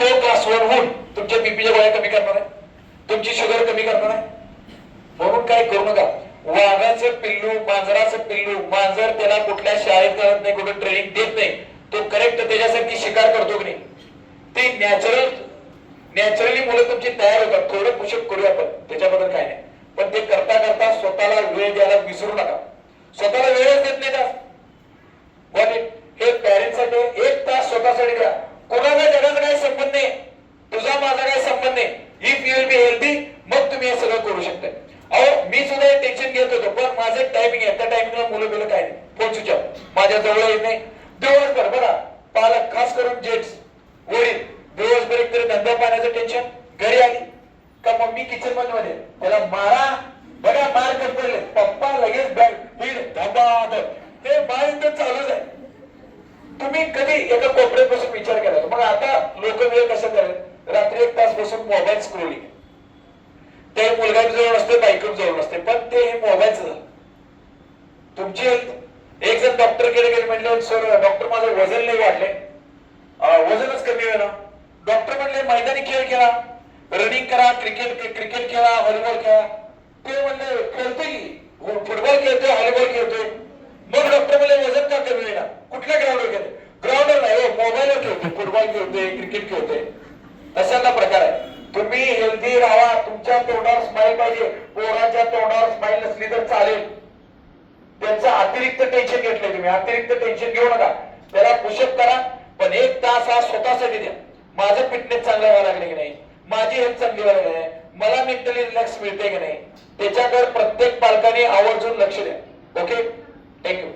तो क्लास 1 होऊन तुमच्या बीपीच्या गोळ्या कमी करणार आहे, तुमची शुगर कमी करणार आहे. म्हणून काय करू नका. वाघाचं पिल्लू, मांजराचं पिल्लू, मांजर त्याला कुठल्या शाळेत करत नाही, कुठं ट्रेनिंग देत नाही, तो करेक्ट त्याच्यासाठी शिकार करतो की नाही. ते नॅचरली मुलं तुमची तयार होतात. थोडं पुशअप करूया आपण, त्याच्याबद्दल काय नाही, पण ते करता करता स्वतःला वेळ द्यायला विसरू नका. स्वतःला वेळच देत नाही का? हे पॅरेंट्ससाठी 1 तास स्वतःसाठी द्या. कोणाचा जगाचा काही संबंध नाही, तुझा माझा काही संबंध नाही. If you will be healthy, मग तुम्ही हे सगळं करू शकता. अहो मी सुद्धा टेन्शन घेत होतो, पण माझं एक टायमिंग आहे, त्या टायमिंगला मुलं बिलं काय नाही, फोन स्विच ऑफ. माझ्या जवळ येत नाही. दिवसभर बघा, पालक खास करून जेंट्स वडील दिवसभर एक तरी धंदा पाण्याचं टेन्शन, घरी आली का मम्मी किचन मध्ये त्याला मारा, बघा मार करतो, पप्पा लगेच बॅग पीड धबाध, हे बाळ इथं चालूच आहे. तुम्ही कधी एका कोपऱ्यात बसून विचार केला? मग आता लोक वेळ कशा करत, रात्री 1 तास बसून मोबाईल स्क्रोलिंग. ते मुलगा जवळ नसते, बायको जवळ नसते, पण ते हे मोबाईलचं झालं. तुमची एक जण डॉक्टरकडे गेले, म्हणले सर डॉक्टर माझं वजन नाही वाढले, वजनच कमी आहे ना. डॉक्टर म्हणले मैदानी खेळ खेळा, रनिंग करा, क्रिकेट खेळा, व्हॉलीबॉल खेळा. ते म्हणले खेळतोय की, फुटबॉल खेळतोय, व्हॉलीबॉल खेळतोय. मग डॉक्टर म्हणले वजन का कमी होईना? कुठल्या ग्राउंडवर खेळतोय? ग्राउंडवर नाही, मोबाईलवर खेळतोय, फुटबॉल खेळतोय, क्रिकेट खेळतोय. अशातला प्रकार आहे. तुम्ही हेल्दी राहा, तुमच्या तोंडावर स्माइल पाहिजे. पोराच्या तोंडावर स्माइल नसली तर चालेल. त्यांचं अतिरिक्त टेन्शन घेतलंय तुम्ही, अतिरिक्त टेन्शन घेऊ नका. त्याला पुशअप करा, पण 1 तास हा स्वतःसाठी द्या. माझं फिटनेस चांगलं व्हायला लागले की नाही, माझी हेल्थ चांगली व्हायला नाही, मला मेंटली रिलॅक्स मिळते की नाही, त्याच्याकडे प्रत्येक पालकाने आवर्जून लक्ष द्या. Okay, thank you.